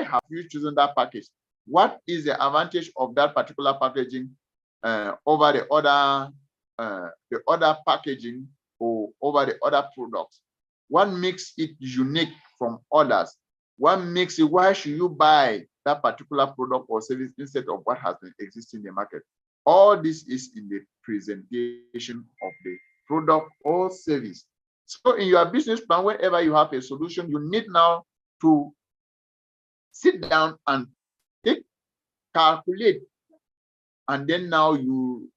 have you chosen that package? What is the advantage of that particular packaging over the other packaging or over the other products? What makes it unique from others? What makes it, why should you buy that particular product or service instead of what has been existing in the market? All this is in the presentation of the product or service. So in your business plan, whenever you have a solution, you need now to sit down and calculate, and then now you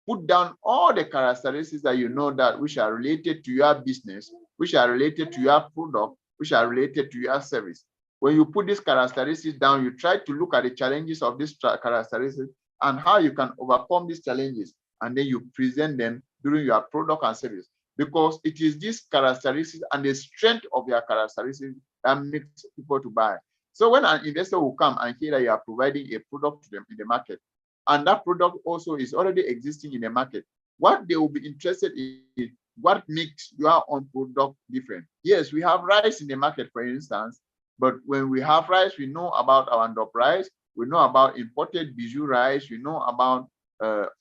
put down all the characteristics that you know that which are related to your business, which are related to your product, which are related to your service. When you put these characteristics down, you try to look at the challenges of these characteristics and how you can overcome these challenges, and then you present them during your product and service, because it is these characteristics and the strength of your characteristics that makes people to buy. So when an investor will come and hear that you are providing a product to them in the market, and that product also is already existing in the market, what they will be interested in is what makes your own product different. Yes, we have rice in the market, for instance, but when we have rice, we know about our ndop rice, we know about imported bijou rice, we know about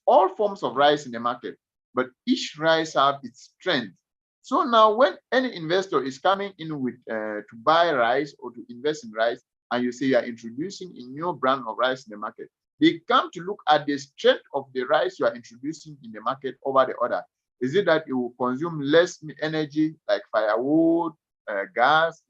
all forms of rice in the market, but each rice has its strength. So now when any investor is coming in with to buy rice or to invest in rice, and you say you are introducing a new brand of rice in the market, they come to look at the strength of the rice you are introducing in the market over the other. Is it that it will consume less energy, like firewood, gas?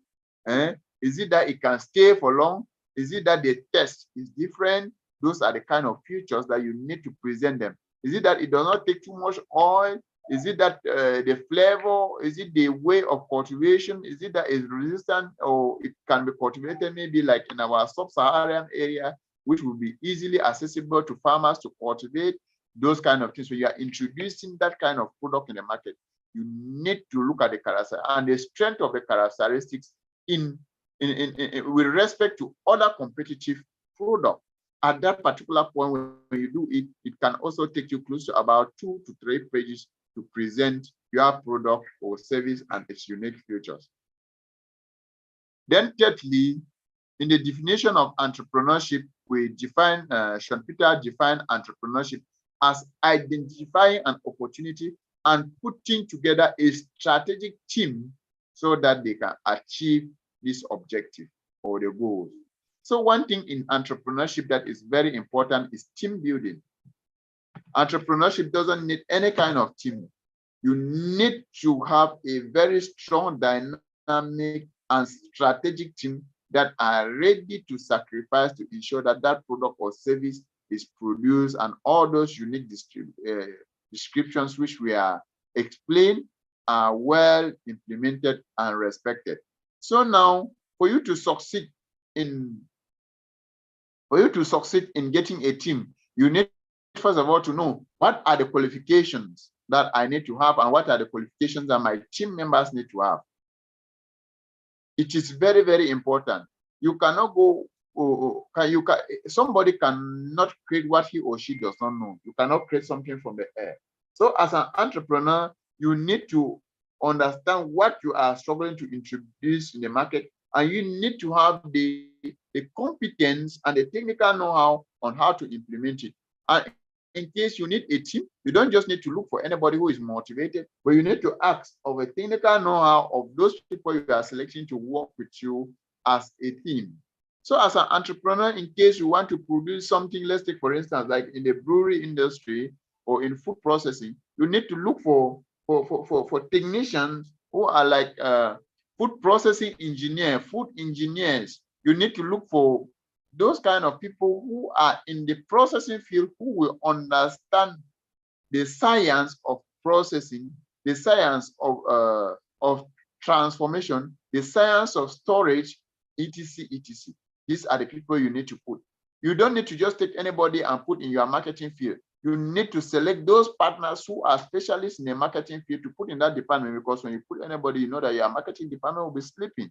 Is it that it can stay for long? Is it that the taste is different? Those are the kind of features that you need to present them. Is it that it does not take too much oil? Is it that the flavor? Is it the way of cultivation? Is it that it's resistant, or it can be cultivated maybe like in our sub-Saharan area, which will be easily accessible to farmers to cultivate? Those kind of things. When you are introducing that kind of product in the market, you need to look at the character and the strength of the characteristics with respect to other competitive products. At that particular point, when you do it, it can also take you close to about 2 to 3 pages to present your product or service and its unique features. Then thirdly, in the definition of entrepreneurship, we define, Sean Peter defined entrepreneurship as identifying an opportunity and putting together a strategic team so that they can achieve this objective or the goals. So one thing in entrepreneurship that is very important is team building. Entrepreneurship doesn't need any kind of team. You need to have a very strong, dynamic, and strategic team that are ready to sacrifice to ensure that that product or service is produced, and all those unique descriptions which we are explained are well implemented and respected. So now, for you to succeed in getting a team, you need first of all to know what are the qualifications that I need to have and what are the qualifications that my team members need to have. It is very, very important. You cannot go, somebody cannot create what he or she does not know. You cannot create something from the air. So as an entrepreneur, you need to understand what you are struggling to introduce in the market, and you need to have the competence and the technical know-how on how to implement it. And in case you need a team, you don't just need to look for anybody who is motivated, but you need to ask of a technical know-how of those people you are selecting to work with you as a team. So as an entrepreneur, in case you want to produce something, let's take for instance, like in the brewery industry or in food processing, you need to look for technicians who are like food processing engineer, food engineers. You need to look for those kind of people who are in the processing field, who will understand the science of processing, the science of transformation, the science of storage, etc., etc. These are the people you need to put. You don't need to just take anybody and put in your marketing field. You need to select those partners who are specialists in the marketing field to put in that department, because when you put anybody, you know that your marketing department will be sleeping.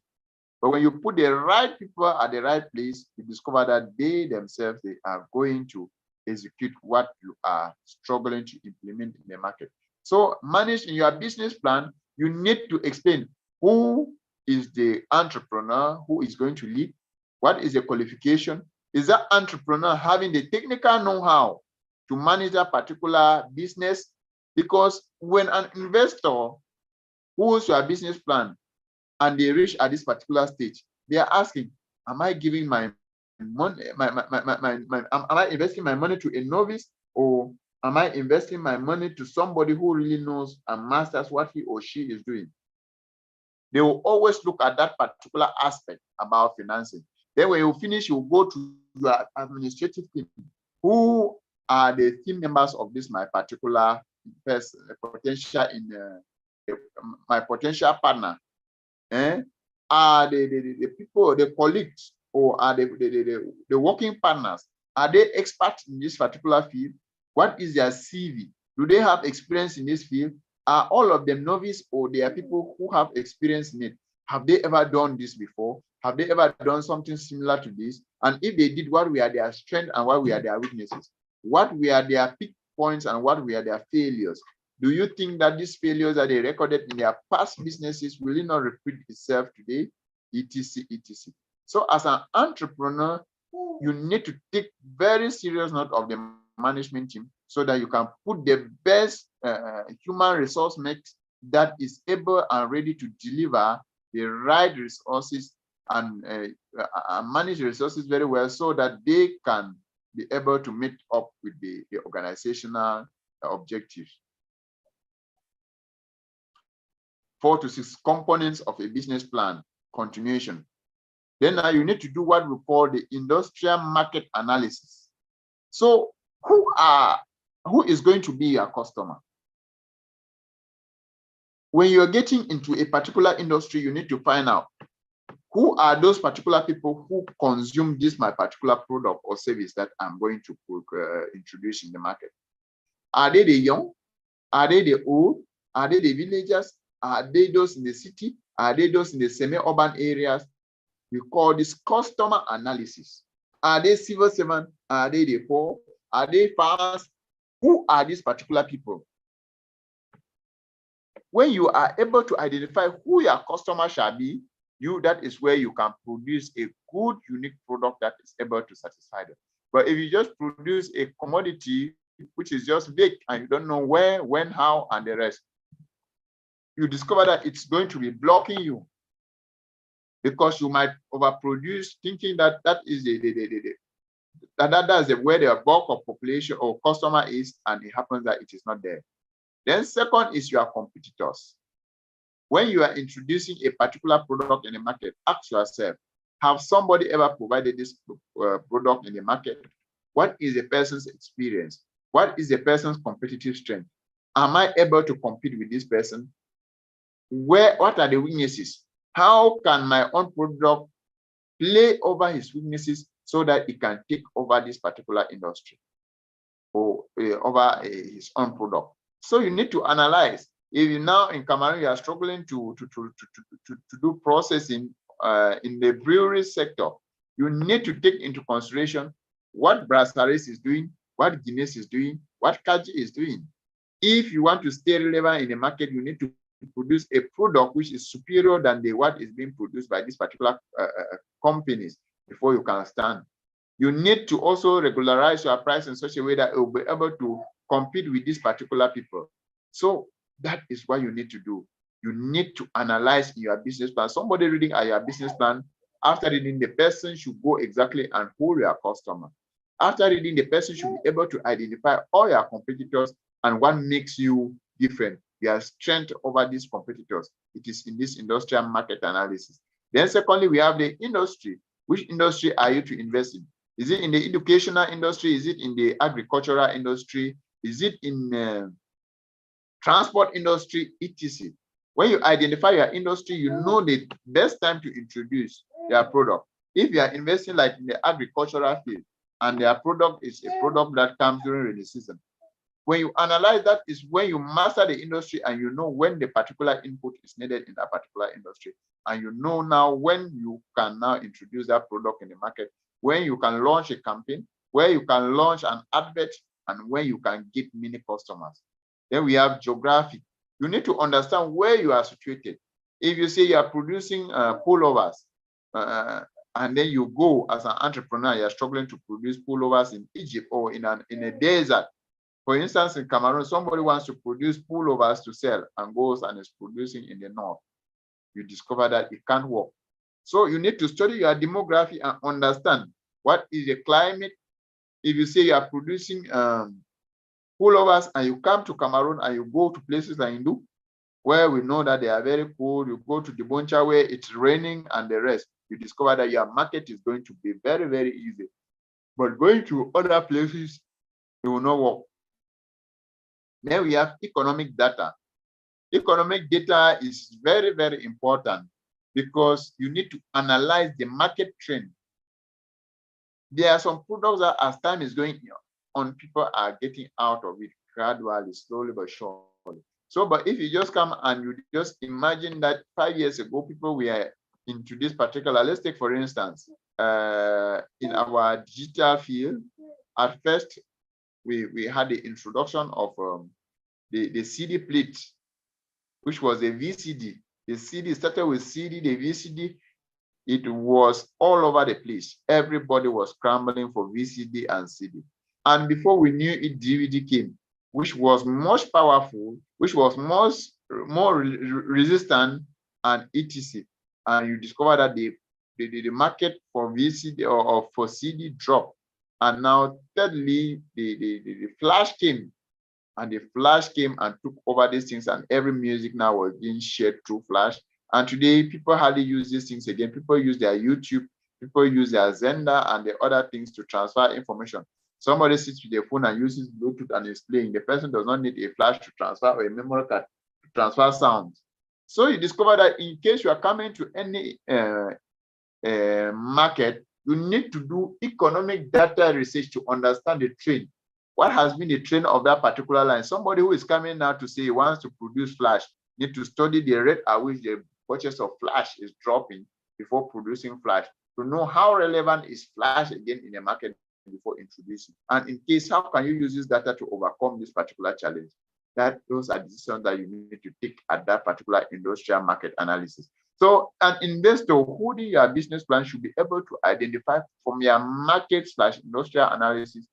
But when you put the right people at the right place, you discover that they themselves, they are going to execute what you are struggling to implement in the market. So manage in your business plan, you need to explain who is the entrepreneur who is going to lead, What is the qualification? Is that entrepreneur having the technical know-how to manage a particular business? Because when an investor who's your business plan and they reach at this particular stage, they are asking, am I giving my money, am I investing my money to a novice, or am I investing my money to somebody who really knows and masters what he or she is doing? They will always look at that particular aspect about financing. Then when you finish, you go to your administrative team. Who are the team members of this my particular person, potential my potential partner? Are the people, the colleagues, or are the working partners? Are they experts in this particular field? What is their CV? Do they have experience in this field? Are all of them novice, or they are people who have experience in it? Have they ever done this before? Have they ever done something similar to this? And if they did, what were their strengths and what were their weaknesses? What were their peak points and what were their failures? Do you think that these failures that they recorded in their past businesses will not repeat itself today? Etc. etc. So as an entrepreneur, you need to take very serious note of the management team so that you can put the best human resource mix that is able and ready to deliver the right resources and manage the resources very well so that they can be able to meet up with the organizational objectives. 4 to 6 components of a business plan. Continuation. Then now you need to do what we call the industrial market analysis. So who is going to be your customer? When you're getting into a particular industry, you need to find out who are those particular people who consume this my particular product or service that I'm going to introduce in the market. Are they the young? Are they the old? Are they the villagers? Are they those in the city? Are they those in the semi-urban areas? We call this customer analysis. Are they civil servants? Are they the poor? Are they farmers? Who are these particular people? When you are able to identify who your customer shall be, that is where you can produce a good, unique product that is able to satisfy them. But if you just produce a commodity which is just vague and you don't know where, when, how, and the rest, you discover that it's going to be blocking you because you might overproduce, thinking that that is that's where the bulk of population or customer is, and it happens that it is not there. Then second is your competitors. When you are introducing a particular product in the market, ask yourself, have somebody ever provided this product in the market? What is the person's experience? What is the person's competitive strength? Am I able to compete with this person? What are the weaknesses? How can my own product play over his weaknesses so that it can take over this particular industry or over his own product? So you need to analyze. If you now in Cameroon, you are struggling to do processing in the brewery sector, you need to take into consideration what Brasseries is doing, what Guinness is doing, what Kaji is doing. If you want to stay relevant in the market, you need to produce a product which is superior than what is being produced by these particular companies before you can stand. You need to also regularize your price in such a way that it will be able to compete with these particular people. So that is what you need to do. You need to analyze your business plan. Somebody reading your business plan, after reading, the person should go exactly and who your customer. After reading, the person should be able to identify all your competitors and what makes you different, your strength over these competitors. It is in this industrial market analysis. Then secondly, we have the industry. Which industry are you to invest in? Is it in the educational industry? Is it in the agricultural industry? Is it in transport industry, etc.? When you identify your industry, you know the best time to introduce your product. If you are investing like in the agricultural field and their product is a product that comes during rainy season, when you analyze that is when you master the industry and you know when the particular input is needed in that particular industry. And you know now when you can now introduce that product in the market, when you can launch a campaign, where you can launch an advert, and when you can get many customers. Then we have geography. You need to understand where you are situated. If you say you are producing pullovers and then you go as an entrepreneur, you're struggling to produce pullovers in Egypt or in a desert. For instance, in Cameroon, somebody wants to produce pullovers to sell and goes and is producing in the north. You discover that it can't work. So you need to study your demography and understand what is the climate. If you say you are producing pullovers and you come to Cameroon and you go to places like Hindu, where we know that they are very cold, you go to the Boncha where it's raining and the rest, you discover that your market is going to be very, very easy. But going to other places, it will not work. Then we have economic data. Economic data is very, very important because you need to analyze the market trend. There are some products that as time is going on, people are getting out of it gradually, slowly but surely. So, but if you just come and you just imagine that 5 years ago, people were into this particular, let's take for instance, in our digital field, at first, we had the introduction of the CD plate, which was a VCD. The CD started with CD, the VCD, it was all over the place. Everybody was scrambling for VCD and CD. And before we knew it, DVD came, which was much powerful, which was more resistant and etc. And you discover that the market for VCD or for CD dropped. And now, thirdly, the flash came, and the flash came and took over these things, and every music now was being shared through flash. And today, people hardly use these things again. People use their YouTube, people use their Zenda and the other things to transfer information. Somebody sits with their phone and uses Bluetooth and is playing. The person does not need a flash to transfer or a memory card to transfer sounds. So you discover that in case you are coming to any market, you need to do economic data research to understand the trend. What has been the trend of that particular line? Somebody who is coming now to say he wants to produce flash need to study the rate at which the purchase of flash is dropping before producing flash to know how relevant is flash again in the market before introducing. And in case, how can you use this data to overcome this particular challenge? Those are decisions that you need to take at that particular industrial market analysis. So an investor holding your business plan should be able to identify from your market/industrial analysis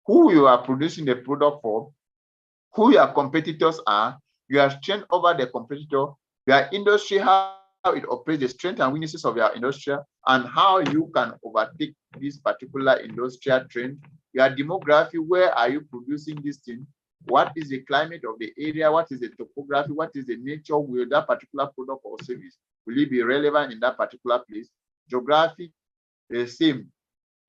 who you are producing the product for, who your competitors are, your strength over the competitor, your industry, how it operates, the strengths and weaknesses of your industry, and how you can overtake this particular industrial trend, your demography, where are you producing this thing, what is the climate of the area, what is the topography, what is the nature, will that particular product or service, will it be relevant in that particular place? Geography, the same.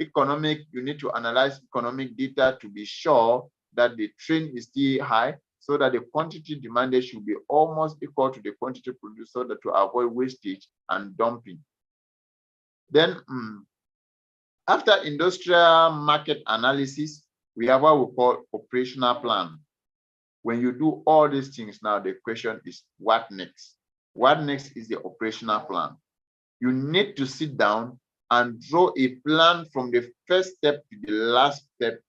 Economic, you need to analyze economic data to be sure that the trend is still high, so that the quantity demanded should be almost equal to the quantity produced, so that to avoid wastage and dumping. Then after industrial market analysis, we have what we call operational plan. When you do all these things now, the question is what next? What next is the operational plan. You need to sit down and draw a plan from the first step to the last step.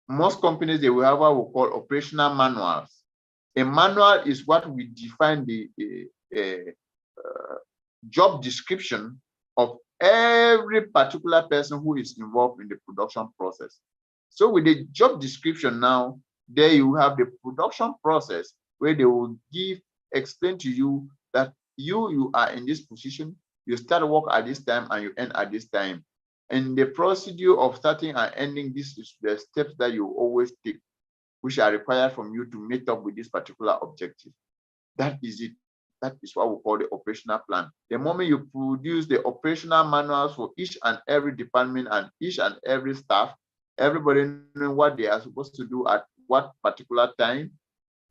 Most companies, they will have what we call operational manuals. A manual is what we define the job description of every particular person who is involved in the production process. So with the job description now, there you have the production process where they will explain to you that you are in this position, you start work at this time and you end at this time. And the procedure of starting and ending, this is the steps that you always take, which are required from you to meet up with this particular objective. That is it. That is what we call the operational plan. The moment you produce the operational manuals for each and every department and each and every staff, everybody knowing what they are supposed to do at what particular time,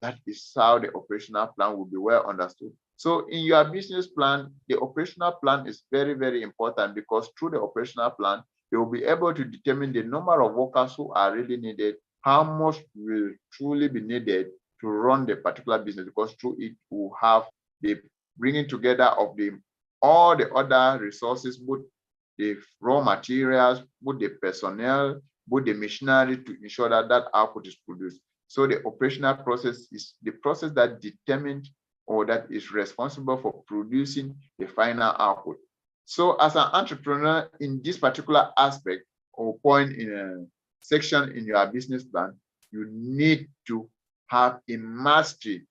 that is how the operational plan will be well understood. So in your business plan, the operational plan is very, very important, because through the operational plan, you will be able to determine the number of workers who are really needed, how much will truly be needed to run the particular business, because through it will have the bringing together of all the other resources, both the raw materials, both the personnel, both the machinery, to ensure that that output is produced. So the operational process is the process that determines or that is responsible for producing the final output. So as an entrepreneur in this particular aspect or point in a section in your business plan, you need to have a mastery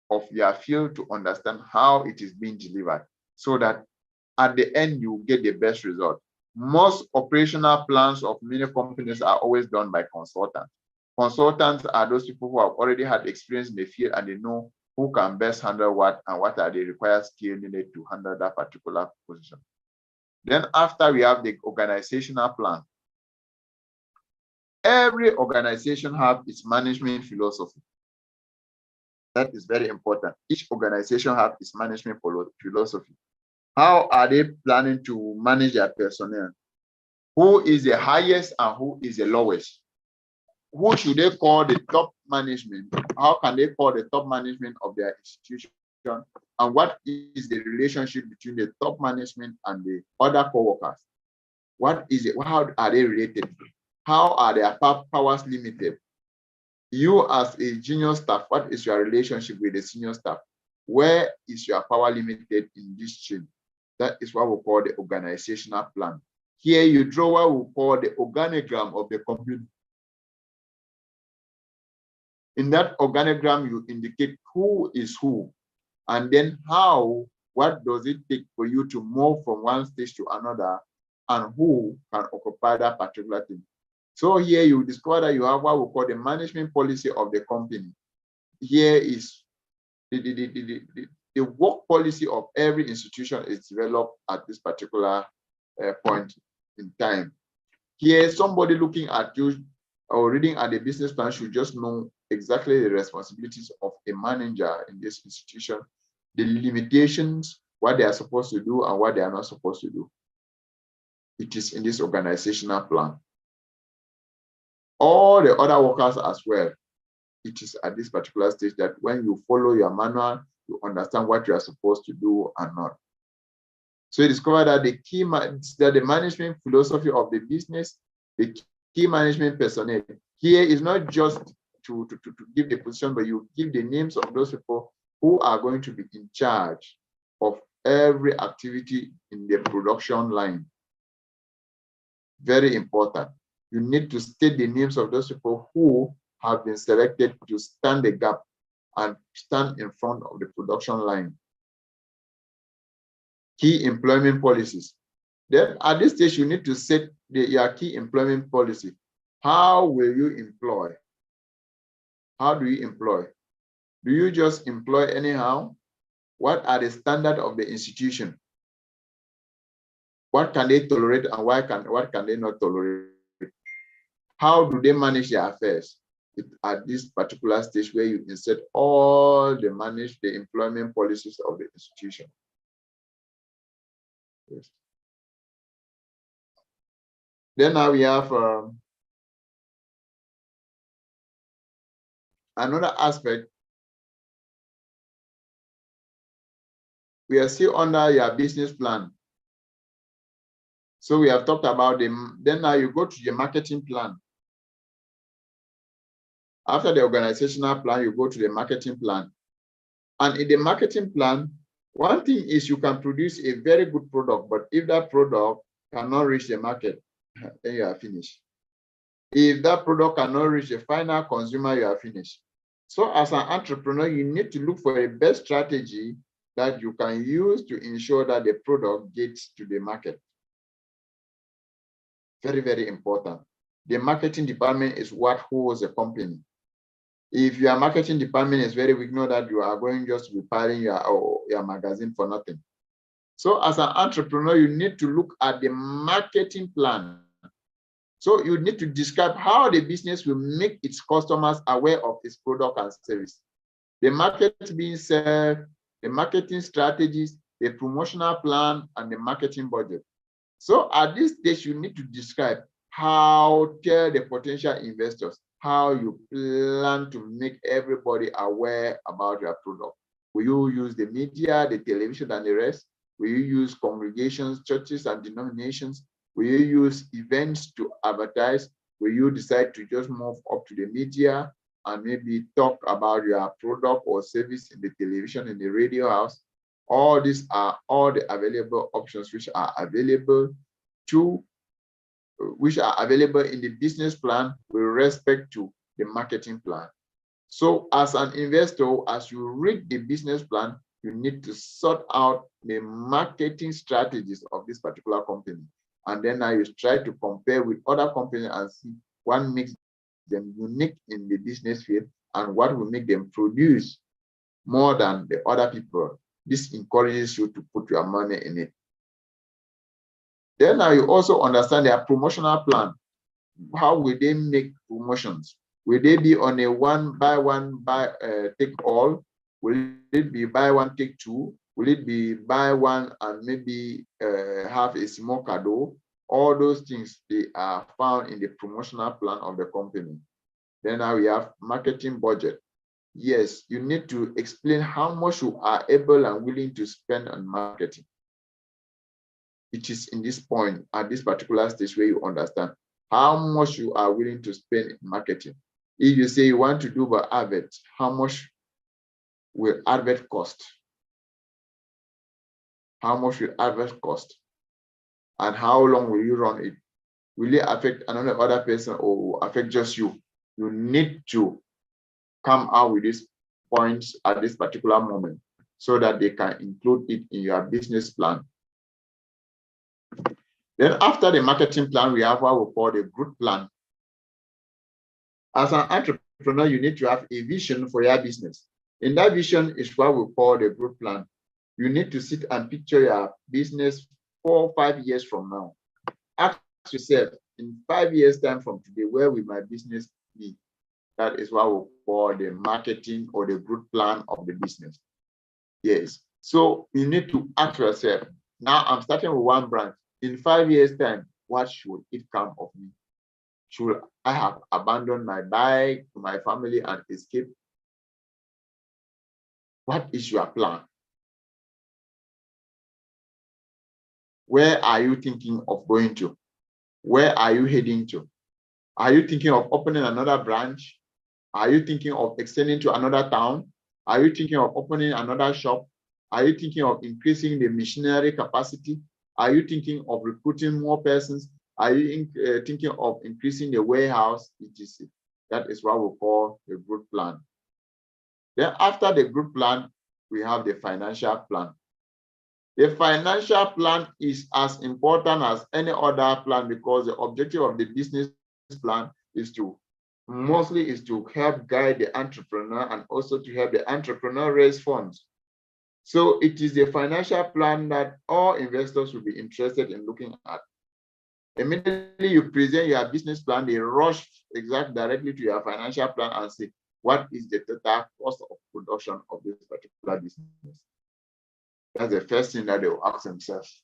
of your field to understand how it is being delivered so that at the end you get the best result. Most operational plans of many companies are always done by consultants. Consultants are those people who have already had experience in the field and they know who can best handle what and what are the required skills needed to handle that particular position. Then after we have the organizational plan. Every organization has its management philosophy. That is very important. Each organization has its management philosophy. How are they planning to manage their personnel? Who is the highest and who is the lowest? Who should they call the top management? How can they call the top management of their institution? And what is the relationship between the top management and the other co-workers? What is it? How are they related? How are their powers limited? You as a junior staff, what is your relationship with the senior staff? Where is your power limited in this chain? That is what we call the organizational plan. Here you draw what we call the organogram of the company. In that organogram, you indicate who is who, and then how, what does it take for you to move from one stage to another, and who can occupy that particular thing. So here you discover that you have what we call the management policy of the company. Here is the work policy of every institution is developed at this particular point in time. Here, somebody looking at you or reading at the business plan should just know exactly the responsibilities of a manager in this institution, the limitations, what they are supposed to do and what they are not supposed to do. It is in this organizational plan. All the other workers as well. It is at this particular stage that when you follow your manual, you understand what you are supposed to do and not. So you discover that the management philosophy of the business, the key management personnel here is not just to give the position, but you give the names of those people who are going to be in charge of every activity in the production line. Very important. You need to state the names of those people who have been selected to stand the gap and stand in front of the production line. Key employment policies. Then at this stage, you need to set your key employment policy. How will you employ? How do you employ? Do you just employ anyhow? What are the standards of the institution? What can they tolerate and what can they not tolerate? How do they manage their affairs? At this particular stage where you insert all the employment policies of the institution. Yes. Then now we have another aspect. We are still under your business plan. So we have talked about them. Then now you go to your marketing plan. After the organizational plan, you go to the marketing plan. And in the marketing plan, one thing is you can produce a very good product, but if that product cannot reach the market, then you are finished. If that product cannot reach the final consumer, you are finished. So as an entrepreneur, you need to look for a best strategy that you can use to ensure that the product gets to the market. Very, very important. The marketing department is what holds a company. If your marketing department is very weak, know that you are going just to be piling your magazine for nothing. So as an entrepreneur, you need to look at the marketing plan. So you need to describe how the business will make its customers aware of its product and service. The market being served, the marketing strategies, the promotional plan, and the marketing budget. So at this stage, you need to describe how, tell the potential investors how you plan to make everybody aware about your product. Will you use the media, the television, and the rest? Will you use congregations, churches, and denominations? Will you use events to advertise? Will you decide to just move up to the media and maybe talk about your product or service in the television, in the radio house? All these are all the available options which are available in the business plan with respect to the marketing plan. So as an investor, as you read the business plan, you need to sort out the marketing strategies of this particular company. And then now you try to compare with other companies and see what makes them unique in the business field and what will make them produce more than the other people. This encourages you to put your money in it. Then now you also understand their promotional plan. How will they make promotions? Will they be on a take all? Will it be buy one, take two? Will it be buy one and maybe have a small cadeau? All those things, they are found in the promotional plan of the company. Then now we have marketing budget. Yes, you need to explain how much you are able and willing to spend on marketing. It is in this point, at this particular stage, where you understand how much you are willing to spend in marketing. If you say you want to do the advert, how much will advert cost? How much will advert cost? And how long will you run it? Will it affect another other person or affect just you? You need to come out with these points at this particular moment so that they can include it in your business plan. Then after the marketing plan, we have what we call the growth plan. As an entrepreneur, you need to have a vision for your business. In that vision is what we call the growth plan. You need to sit and picture your business 4 or 5 years from now. Ask yourself, in 5 years' time from today, where will my business be? That is what we call the marketing or the growth plan of the business. Yes. So you need to ask yourself, now I'm starting with one branch. In 5 years' time, what should it come of me? Should I have abandoned my bike to my family and escape? What is your plan? Where are you thinking of going to? Where are you heading to? Are you thinking of opening another branch? Are you thinking of extending to another town? Are you thinking of opening another shop? Are you thinking of increasing the machinery capacity? Are you thinking of recruiting more persons? Are you thinking of increasing the warehouse, etc.? That is what we call the growth plan. Then after the growth plan, we have the financial plan. The financial plan is as important as any other plan because the objective of the business plan is to help guide the entrepreneur and also to help the entrepreneur raise funds. So it is the financial plan that all investors will be interested in looking at. Immediately you present your business plan, they rush directly to your financial plan and say, what is the total cost of production of this particular business? That's the first thing that they will ask themselves.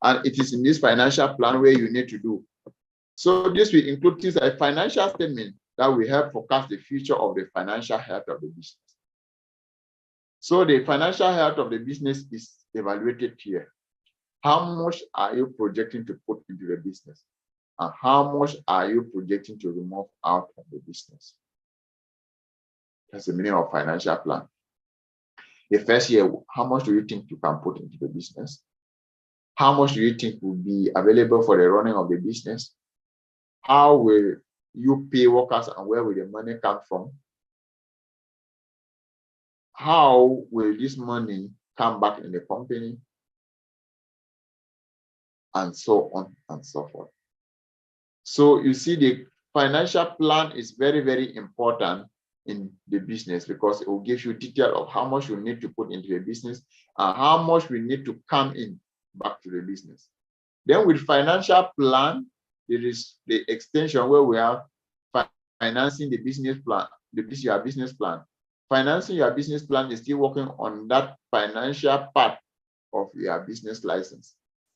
And it is in this financial plan where you need to do. So this will include things like financial statement that will help forecast the future of the financial health of the business. So the financial health of the business is evaluated here. How much are you projecting to put into the business? And how much are you projecting to remove out of the business? That's the meaning of financial plan. The first year, how much do you think you can put into the business? How much do you think will be available for the running of the business? How will you pay workers and where will the money come from? How will this money come back in the company? And so on and so forth. So you see, the financial plan is very, very important in the business because it will give you detail of how much you need to put into the business and how much we need to come in back to the business. Then with financial plan, there is the extension where we have financing the business plan, your business plan. Financing your business plan is still working on that financial part of your business license.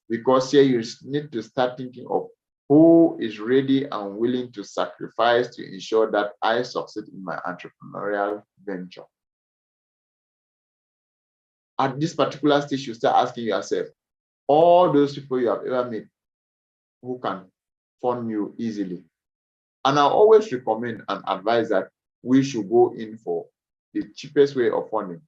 Because here you need to start thinking of who is ready and willing to sacrifice to ensure that I succeed in my entrepreneurial venture. At this particular stage, you start asking yourself, all those people you have ever met who can fund you easily. And I always recommend and advise that we should go in for the cheapest way of funding.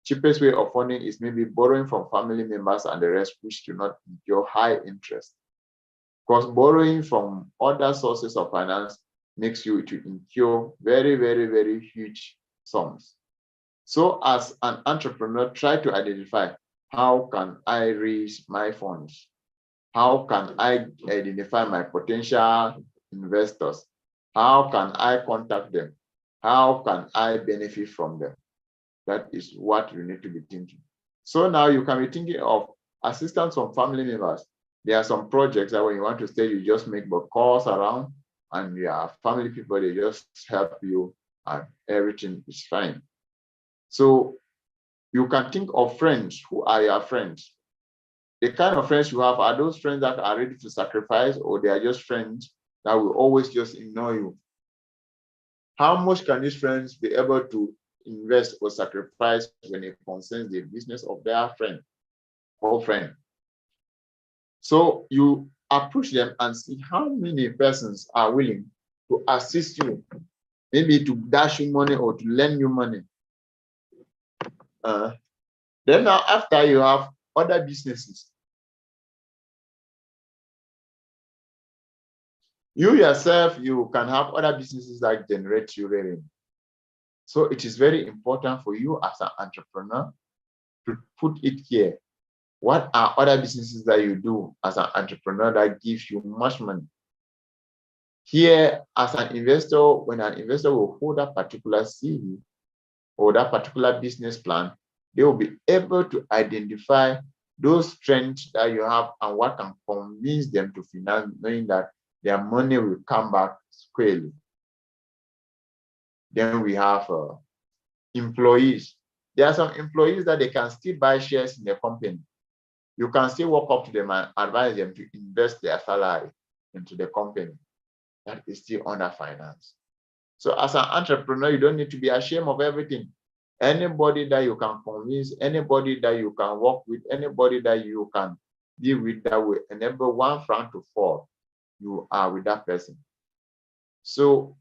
Cheapest way of funding is maybe borrowing from family members and the rest, which do not incur high interest. Because borrowing from other sources of finance makes you to incur very, very, very huge sums. So as an entrepreneur, try to identify, how can I raise my funds? How can I identify my potential investors? How can I contact them? How can I benefit from them? That is what you need to be thinking. So now you can be thinking of assistance from family members. There are some projects that when you want to stay, you just make the calls around, and your family people, they just help you, and everything is fine. So you can think of friends. Who are your friends? The kind of friends you have, are those friends that are ready to sacrifice, or they are just friends that will always just ignore you? How much can these friends be able to invest or sacrifice when it concerns the business of their friend or friend? So you approach them and see how many persons are willing to assist you, maybe to dash you money or to lend you money. Then now, after you have other businesses, you yourself, you can have other businesses that generate you revenue. So it is very important for you as an entrepreneur to put it here. What are other businesses that you do as an entrepreneur that gives you much money? Here, as an investor, when an investor will hold a particular CV or that particular business plan, they will be able to identify those strengths that you have and what can convince them to finance, knowing that their money will come back squarely. Then we have employees. There are some employees that they can still buy shares in the company. You can still walk up to them and advise them to invest their salary into the company. That is still under finance. So as an entrepreneur, you don't need to be ashamed of everything. Anybody that you can convince, anybody that you can work with, anybody that you can deal with that will enable 1 franc to fall, you are with that person. So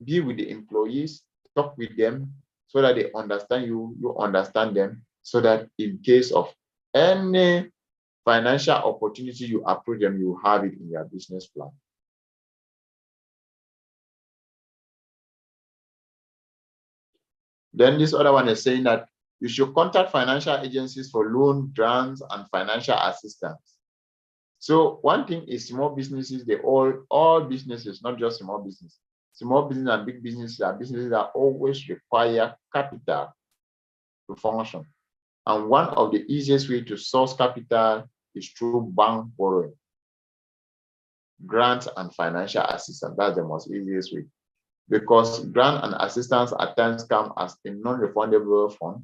be with the employees, talk with them so that they understand you, you understand them, so that in case of any financial opportunity you approach them, you have it in your business plan. Then this other one is saying that you should contact financial agencies for loan, grants, and financial assistance. So one thing is small businesses, they all businesses, not just small business. Small business and big businesses are businesses that always require capital to function. And one of the easiest way to source capital is through bank borrowing, grants, and financial assistance. That's the most easiest way. Because grant and assistance at times come as a non-refundable fund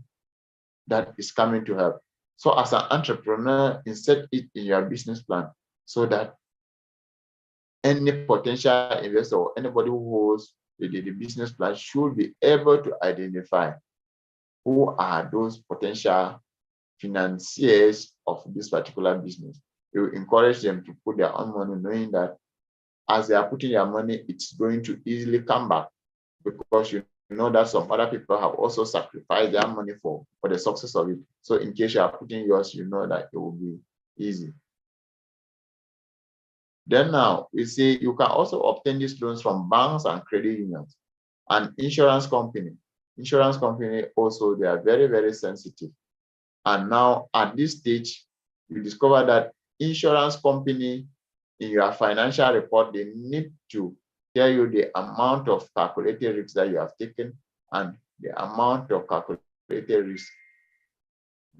that is coming to help. So as an entrepreneur, insert it in your business plan so that any potential investor or anybody who holds the business plan should be able to identify who are those potential financiers of this particular business. You encourage them to put their own money, knowing that as they are putting their money, it's going to easily come back, because you know that some other people have also sacrificed their money for the success of it. So in case you are putting yours, you know that it will be easy. Then now we see you can also obtain these loans from banks and credit unions and insurance company. Insurance company also, they are very, very sensitive. And now at this stage, you discover that insurance company in your financial report, they need to tell you the amount of calculated risks that you have taken and the amount of calculated risk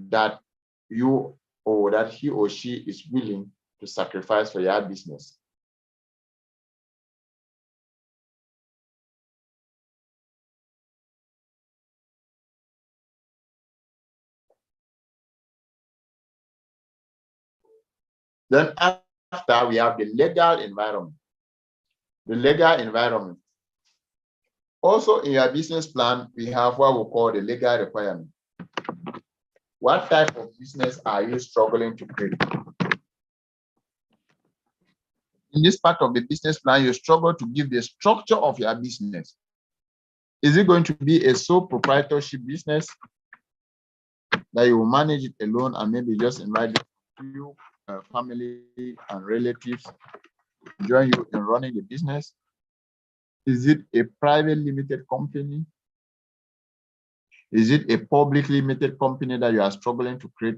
that you or that he or she is willing to sacrifice for your business. Then after, we have the legal environment. The legal environment. Also in your business plan, we have what we call the legal requirement. What type of business are you struggling to create? In this part of the business plan, you struggle to give the structure of your business. Is it going to be a sole proprietorship business? that you will manage it alone and maybe just invite a few family and relatives to join you in running the business? Is it a private limited company? Is it a public limited company that you are struggling to create?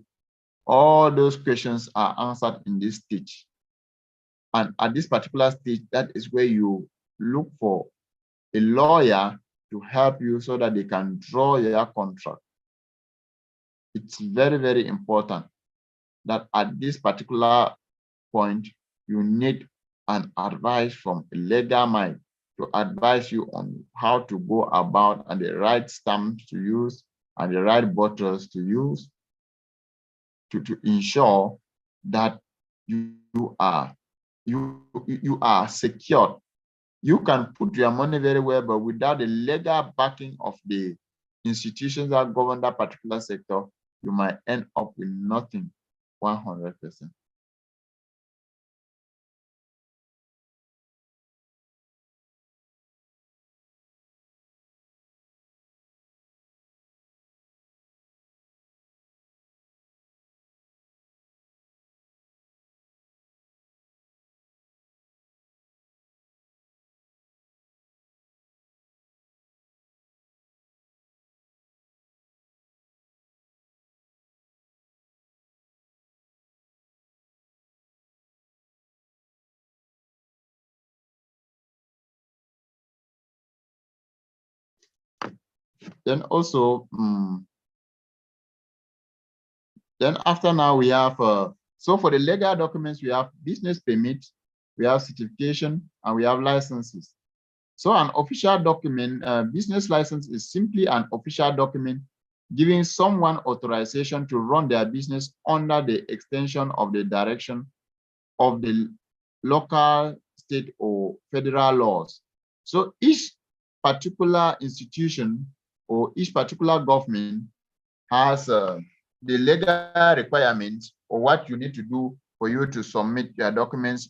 All those questions are answered in this stage. And at this particular stage, that is where you look for a lawyer to help you so that they can draw your contract. It's very, very important that at this particular point, you need an advice from a legal mind to advise you on how to go about and the right stamps to use and the right bottles to use to ensure that you are secured. You can put your money very well, but without the legal backing of the institutions that govern that particular sector, you might end up with nothing 100%. Then also, then after now we have, so for the legal documents, we have business permit, we have certification, and we have licenses. So an official document, business license is simply an official document giving someone authorization to run their business under the extension of the direction of the local, state, or federal laws. So each particular institution or each particular government has the legal requirements or what you need to do for you to submit your documents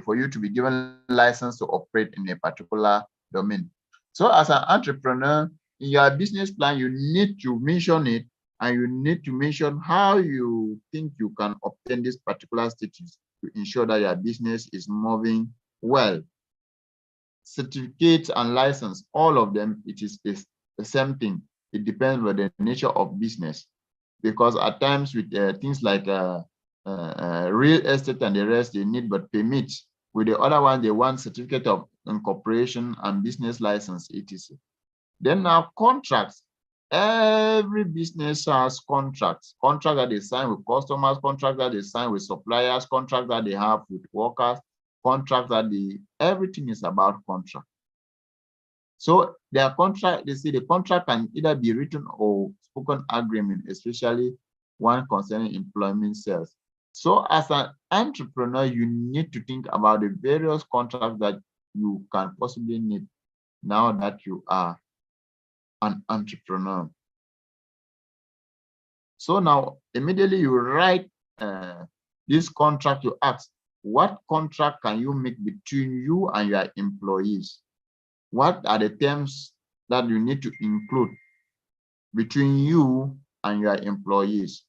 for you to be given license to operate in a particular domain. So as an entrepreneur, in your business plan, you need to mention it and you need to mention how you think you can obtain this particular status to ensure that your business is moving well. Certificate and license, all of them, it is the same thing. It depends on the nature of business. Because at times with things like real estate and the rest, they need but permits. With the other one, they want certificate of incorporation and business license, etc. Then now contracts. Every business has contracts. Contracts that they sign with customers, contracts that they sign with suppliers, contracts that they have with workers, contracts that everything is about contract. So their contract, they say the contract can either be written or spoken agreement, especially one concerning employment sales. So as an entrepreneur, you need to think about the various contracts that you can possibly need now that you are an entrepreneur. So now immediately you write this contract, you ask, what contract can you make between you and your employees? What are the terms that you need to include between you and your employees?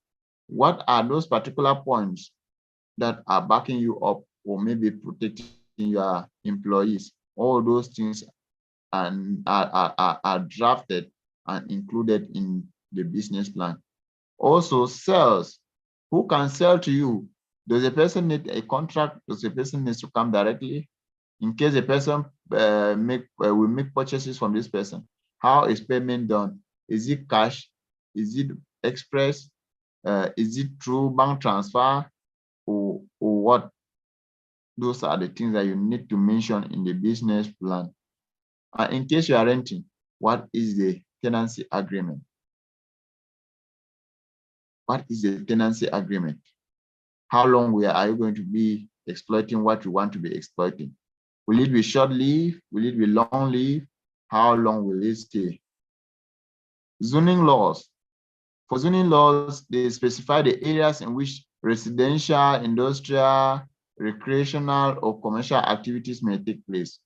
What are those particular points that are backing you up or maybe protecting your employees? All those things are drafted and included in the business plan. Also, sales. Who can sell to you? Does a person need a contract? Does a person need to come directly? In case a person will make purchases from this person, how is payment done? Is it cash? Is it express? Is it through bank transfer or what? Those are the things that you need to mention in the business plan. In case you are renting, what is the tenancy agreement? What is the tenancy agreement? How long are you going to be exploiting what you want to be exploiting? Will it be short leave? Will it be long leave? How long will it stay? Zoning laws. For zoning laws, they specify the areas in which residential, industrial, recreational, or commercial activities may take place.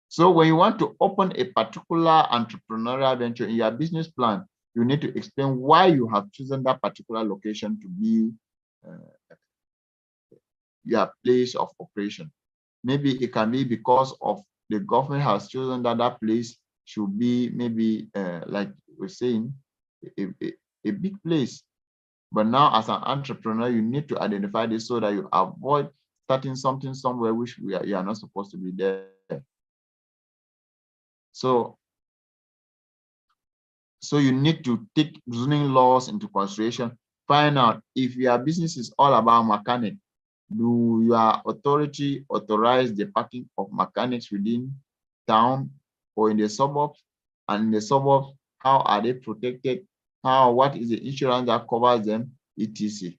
So when you want to open a particular entrepreneurial venture in your business plan, You need to explain why you have chosen that particular location to be your place of operation. Maybe it can be because of the government has chosen that that place should be maybe like we're saying, a big place. But now as an entrepreneur, you need to identify this so that you avoid starting something somewhere which you are not supposed to be there. So you need to take zoning laws into consideration. Find out if your business is all about mechanic. Do your authority authorize the parking of mechanics within town or in the suburbs? And in the suburbs, how are they protected? What is the insurance that covers them, etc.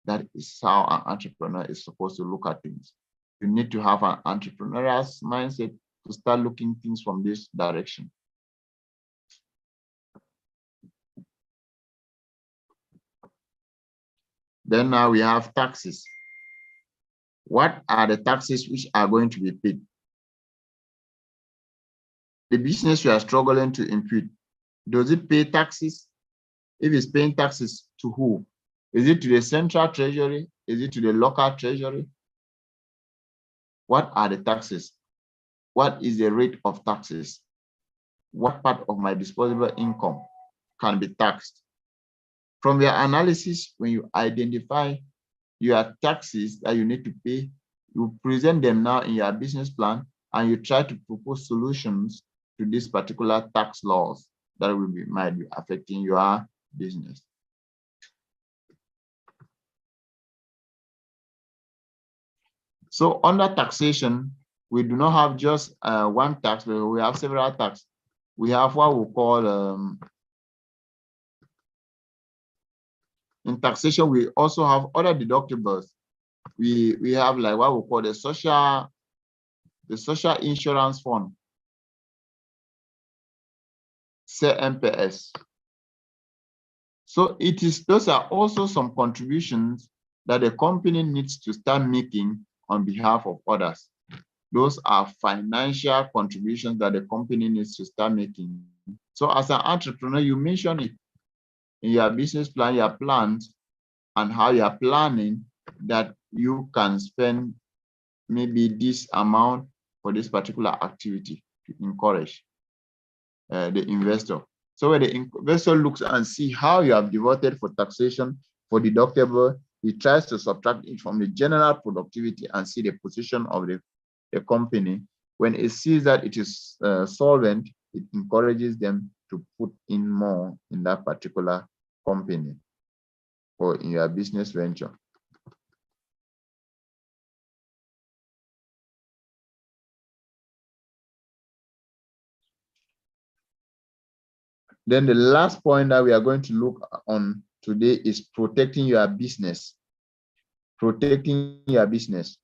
That is how an entrepreneur is supposed to look at things. You need to have an entrepreneurial mindset to start looking things from this direction. Then now we have taxes. What are the taxes which are going to be paid? The business you are struggling to impute, does it pay taxes? If it's paying taxes, to who? Is it to the central treasury? Is it to the local treasury? What are the taxes? What is the rate of taxes? What part of my disposable income can be taxed? From your analysis, when you identify your taxes that you need to pay, you present them now in your business plan and you try to propose solutions to these particular tax laws that might be affecting your business. So under taxation, we do not have just one tax, but we have several taxes. We have what we call, in taxation, we also have other deductibles. We have like what we call the social insurance fund, CMPS. So those are also some contributions that the company needs to start making on behalf of others. Those are financial contributions that the company needs to start making. So as an entrepreneur, you mention it in your business plan, your plans, and how you are planning that you can spend maybe this amount for this particular activity to encourage the investor. So when the investor looks and see how you have devoted for taxation, for deductible, he tries to subtract it from the general productivity and see the position of the company. When it sees that it is solvent, it encourages them to put in more in that particular company or in your business venture. Then the last point that we are going to look on today is protecting your business. Protecting your business.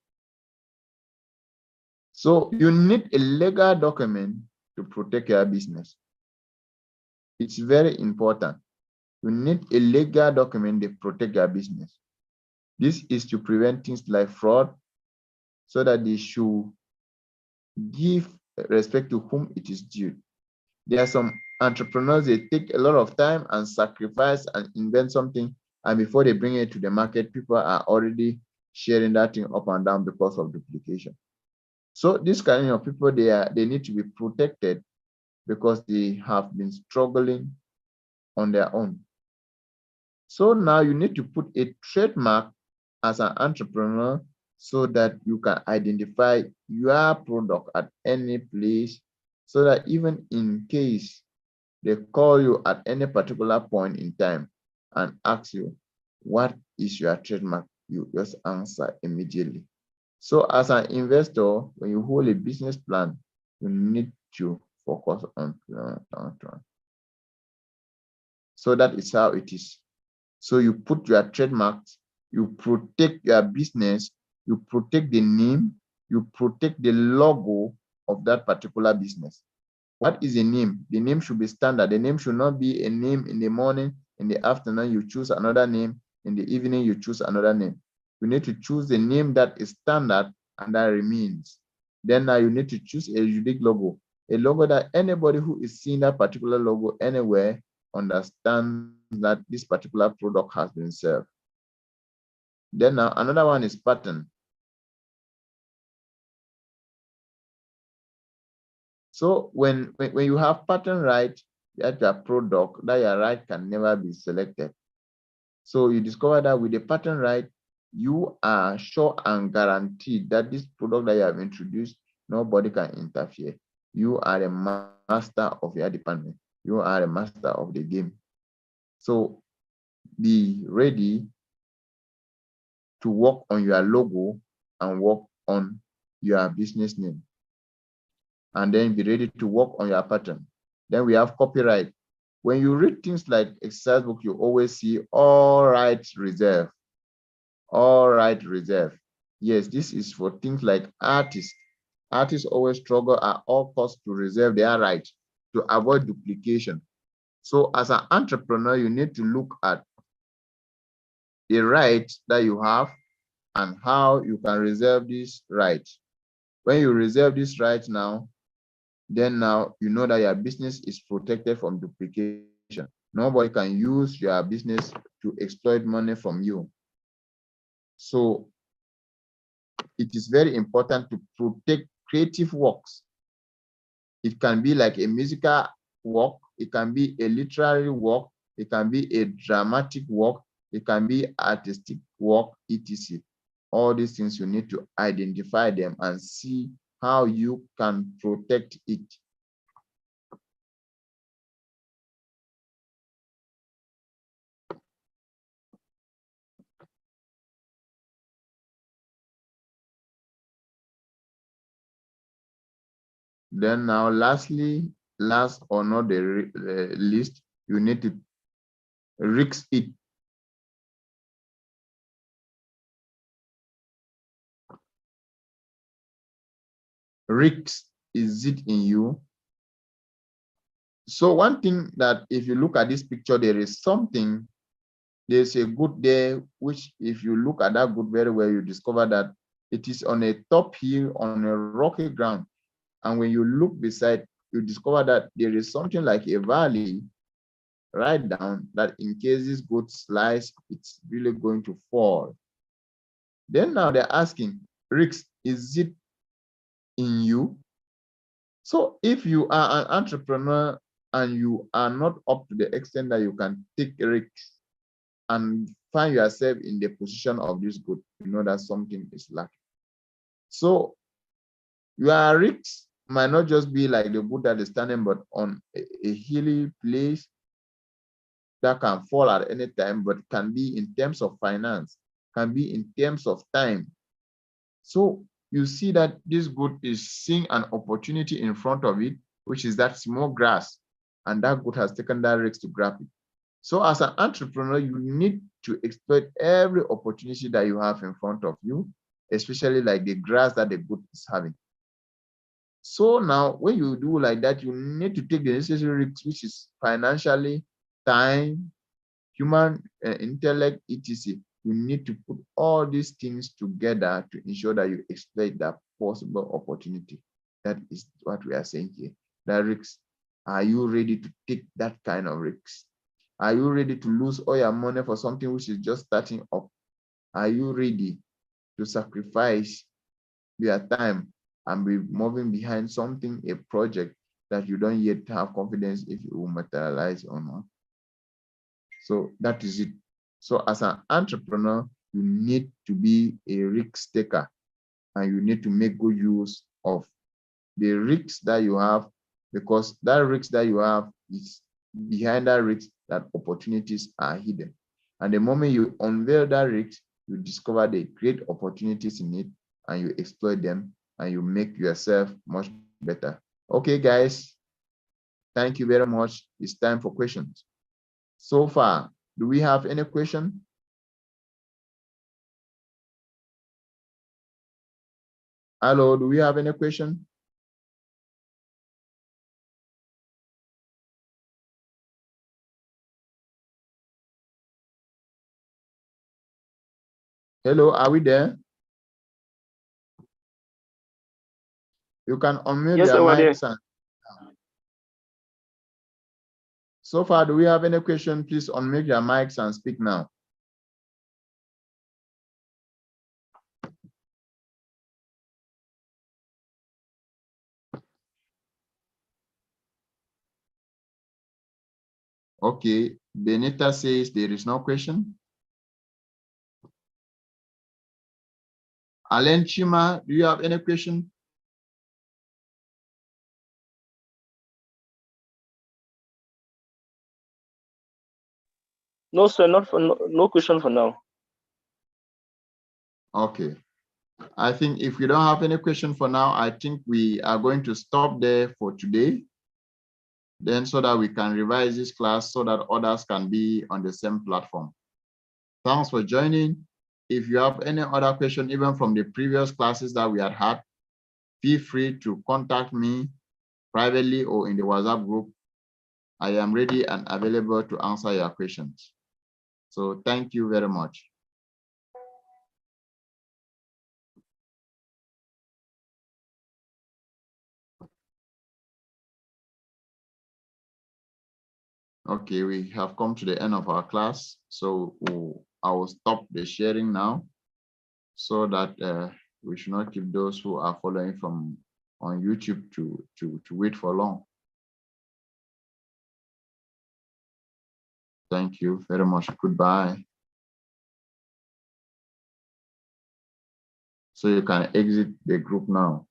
So you need a legal document to protect your business. It's very important. You need a legal document to protect your business. This is to prevent things like fraud, so that they should give respect to whom it is due. There are some entrepreneurs, they take a lot of time and sacrifice and invent something, and before they bring it to the market, people are already sharing that thing up and down because of duplication. So this kind of people, they need to be protected because they have been struggling on their own. So now you need to put a trademark as an entrepreneur so that you can identify your product at any place, so that even in case they call you at any particular point in time and ask you, what is your trademark? You just answer immediately. So as an investor, when you hold a business plan, you need to focus on plan. So that is how it is. So you put your trademarks, you protect your business, you protect the name, you protect the logo of that particular business. What is a name? The name should be standard. The name should not be a name in the morning, in the afternoon, you choose another name, in the evening, you choose another name. You need to choose the name that is standard and that remains. Then now you need to choose a unique logo, a logo that anybody who is seeing that particular logo anywhere understands that this particular product has been served. Then now another one is pattern. So when you have pattern right, that your product, that your right can never be selected. So you discover that with the pattern right, you are sure and guaranteed that this product that you have introduced, nobody can interfere. You are a master of your department. You are a master of the game. So be ready to work on your logo and work on your business name. And then be ready to work on your pattern. Then we have copyright. When you read things like exercise book, you always see all rights reserved. All right reserved. Yes, this is for things like artists. Artists always struggle at all costs to reserve their right to avoid duplication. So as an entrepreneur, you need to look at the rights that you have and how you can reserve this right. When you reserve this right now, then now you know that your business is protected from duplication. Nobody can use your business to exploit money from you. So it is very important to protect creative works. It can be like a musical work, it can be a literary work, it can be a dramatic work, it can be artistic work, etc. All these things you need to identify them and see how you can protect it. Then now, lastly, last or not the least, you need to risk it. Risk, is it in you? So one thing that if you look at this picture, there is something, there's a good there, which if you look at that good very well, you discover that it is on a top hill on a rocky ground. And when you look beside, you discover that there is something like a valley right down that in case this goat slice, it's really going to fall. Then now they're asking, Rix, is it in you? So if you are an entrepreneur and you are not up to the extent that you can take risks and find yourself in the position of this goat, you know that something is lacking. So your risks might not just be like the boat that is standing, but on a hilly place that can fall at any time, but can be in terms of finance, can be in terms of time. So you see that this goat is seeing an opportunity in front of it, which is that small grass, and that goat has taken that risk to grab it. So as an entrepreneur, you need to exploit every opportunity that you have in front of you, especially like the grass that the goat is having. So now when you do like that, you need to take the necessary risks, which is financially, time, human intellect, etc. You need to put all these things together to ensure that you exploit that possible opportunity. That is what we are saying here. That risks. Are you ready to take that kind of risks? Are you ready to lose all your money for something which is just starting up? Are you ready to sacrifice your time and be moving behind something, a project that you don't yet have confidence if it will materialize or not? So that is it. So as an entrepreneur, you need to be a risk taker and you need to make good use of the risks that you have, because that risk that you have is behind that risk that opportunities are hidden. And the moment you unveil that risk, you discover the great opportunities in it and you exploit them and you make yourself much better. Okay, guys, thank you very much. It's time for questions. So far, do we have any question? Hello, do we have any question? Hello, are we there? You can unmute Yes, your over there. mics. So far, do we have any question? Please unmute your mics and speak now. Okay, Benita says there is no question. Alain Chima, do you have any question? No, sir, not for no question for now. Okay. I think if we don't have any question for now, I think we are going to stop there for today. Then so that we can revise this class so that others can be on the same platform. Thanks for joining. If you have any other question, even from the previous classes that we had, feel free to contact me privately or in the WhatsApp group. I am ready and available to answer your questions. So thank you very much. Okay, we have come to the end of our class. So I will stop the sharing now so that we should not keep those who are following from on YouTube to wait for long. Thank you very much. Goodbye. So you can exit the group now.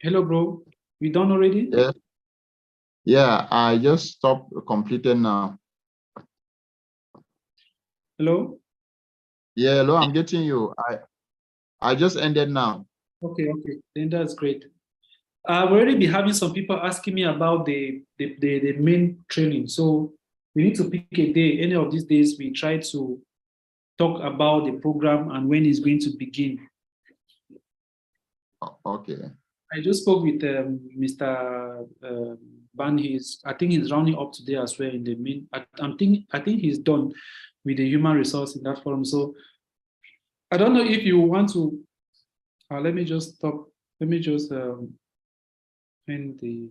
Hello, bro. We done already? Yeah. Yeah, I just stopped completing now. Hello? Yeah, hello, I'm getting you. I just ended now. Okay, then that's great. I've already been having some people asking me about the main training. So we need to pick a day. Any of these days, we try to talk about the program and when it's going to begin. Okay. I just spoke with Mr. Ban. I think he's rounding up today as well in the main. I think he's done with the human resource in that forum. So I don't know if you want to. Let me just stop. Let me just end the.